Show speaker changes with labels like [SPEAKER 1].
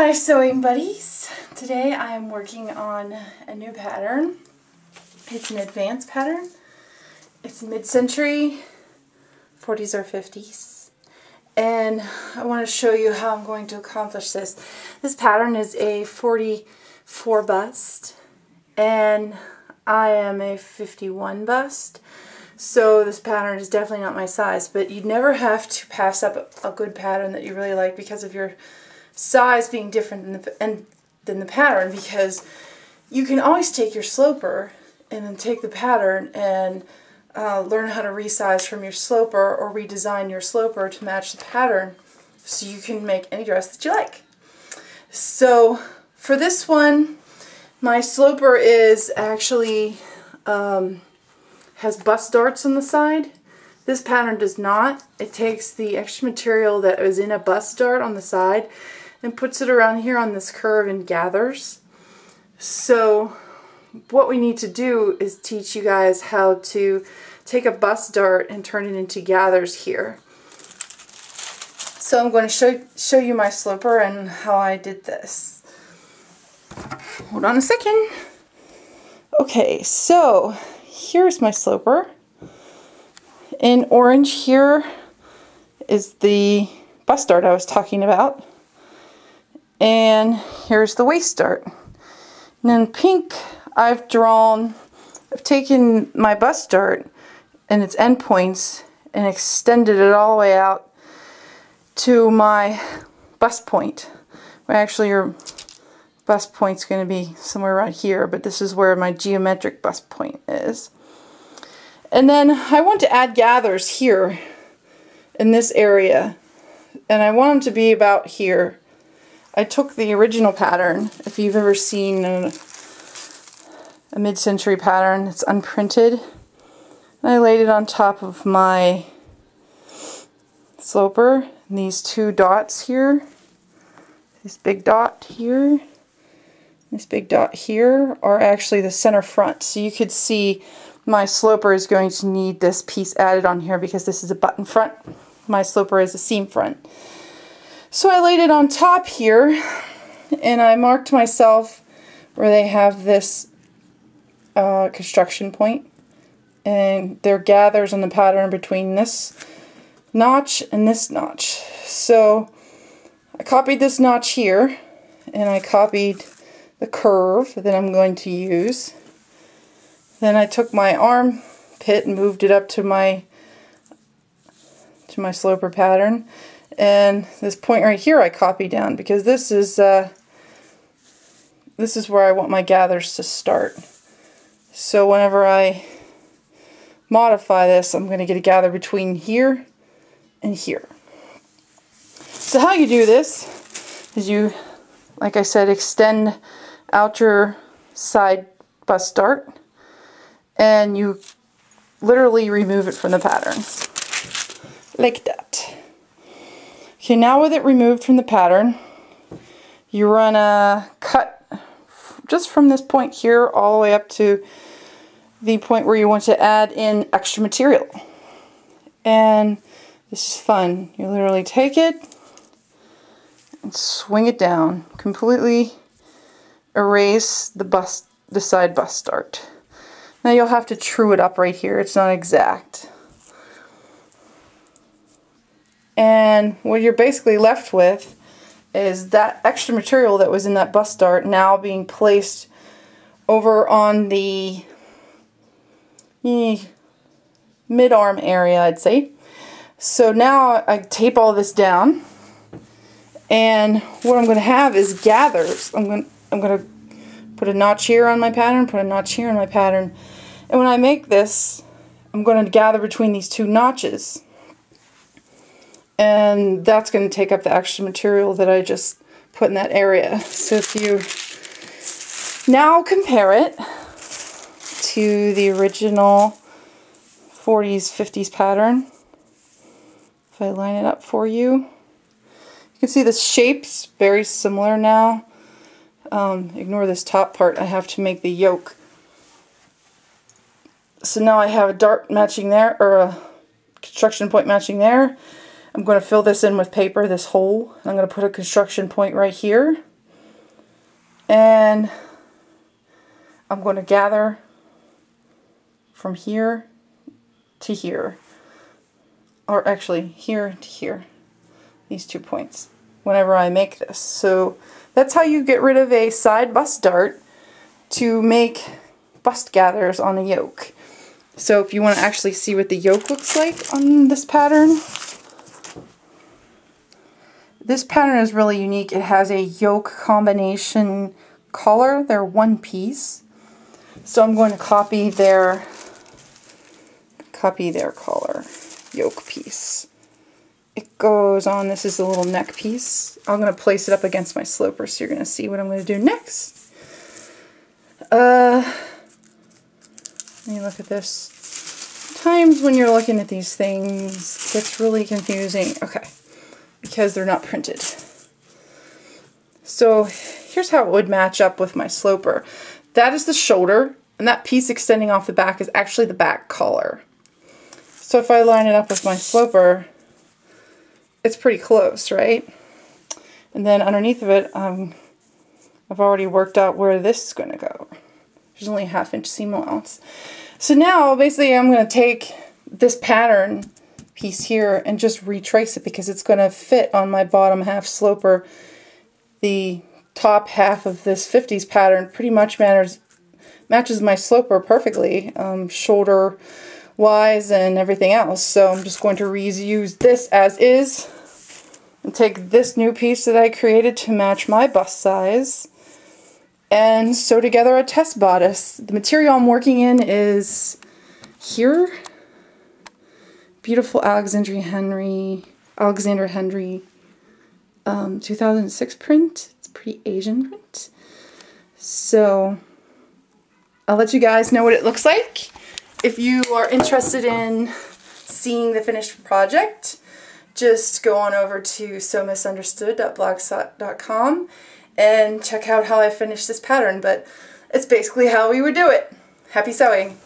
[SPEAKER 1] Hi sewing buddies! Today I am working on a new pattern. It's an advanced pattern. It's mid-century, 40s or 50s. And I want to show you how I'm going to accomplish this. This pattern is a 44 bust and I am a 51 bust. So this pattern is definitely not my size, but you'd never have to pass up a good pattern that you really like because of your size being different than the pattern, because you can always take your sloper and then take the pattern and learn how to resize from your sloper or redesign your sloper to match the pattern so you can make any dress that you like. So for this one, my sloper is actually has bust darts on the side. This pattern does not. It takes the extra material that was in a bust dart on the side and puts it around here on this curve and gathers. So what we need to do is teach you guys how to take a bust dart and turn it into gathers here. So I'm going to show you my sloper and how I did this. Hold on a second. Okay, so here's my sloper. In orange here is the bust dart I was talking about. And here's the waist dart. And in pink, I've taken my bust dart and its end points and extended it all the way out to my bust point. Well, actually, your bust point's going to be somewhere right here, but this is where my geometric bust point is. And then I want to add gathers here in this area, and I want them to be about here. I took the original pattern, if you've ever seen a mid-century pattern, it's unprinted, and I laid it on top of my sloper, and these two dots here, this big dot here, this big dot here, are actually the center front. So you could see my sloper is going to need this piece added on here because this is a button front. My sloper is a seam front. So I laid it on top here, and I marked myself where they have this construction point, and there are gathers on the pattern between this notch and this notch. So I copied this notch here, and I copied the curve that I'm going to use. Then I took my armpit and moved it up to my sloper pattern. And this point right here I copy down because this is where I want my gathers to start. So whenever I modify this, I'm going to get a gather between here and here. So how you do this is you, like I said, extend out your side bust dart and you literally remove it from the pattern. Like that. Okay, now with it removed from the pattern, you run a cut just from this point here all the way up to the point where you want to add in extra material. And this is fun. You literally take it and swing it down. Completely erase the side bust dart. Now you'll have to true it up right here. It's not exact. And what you're basically left with is that extra material that was in that bust dart now being placed over on the mid-arm area, I'd say. So now I tape all this down, and what I'm going to have is gathers. I'm going to put a notch here on my pattern, put a notch here on my pattern, and when I make this, I'm going to gather between these two notches. And that's going to take up the extra material that I just put in that area. So if you now compare it to the original 40s, 50s pattern, if I line it up for you, you can see the shape's very similar now. Ignore this top part. I have to make the yoke. So now I have a dart matching there, or a construction point matching there. I'm going to fill this in with paper, this hole. I'm going to put a construction point right here. And I'm going to gather from here to here, or actually here to here, these 2 points, whenever I make this. So that's how you get rid of a side bust dart to make bust gathers on a yoke. So if you want to actually see what the yoke looks like on this pattern, this pattern is really unique. It has a yoke combination collar. They're one piece. So I'm going to copy their collar yoke piece. It goes on, this is a little neck piece. I'm going to place it up against my sloper so you're going to see what I'm going to do next. Let me look at this. Times when you're looking at these things, it gets really confusing. Okay, because they're not printed. So here's how it would match up with my sloper. That is the shoulder, and that piece extending off the back is actually the back collar. So if I line it up with my sloper, it's pretty close, right? And then underneath of it, I've already worked out where this is going to go. There's only a 1/2 inch seam allowance. So now basically I'm going to take this pattern piece here and just retrace it because it's going to fit on my bottom half sloper. The top half of this 50s pattern pretty much matches my sloper perfectly, shoulder wise and everything else. So I'm just going to reuse this as is and take this new piece that I created to match my bust size and sew together a test bodice. The material I'm working in is here. Beautiful Alexander Henry 2006 print. It's a pretty Asian print. So I'll let you guys know what it looks like. If you are interested in seeing the finished project, just go on over to sewmisunderstood.blogspot.com and check out how I finished this pattern. But it's basically how we would do it. Happy sewing!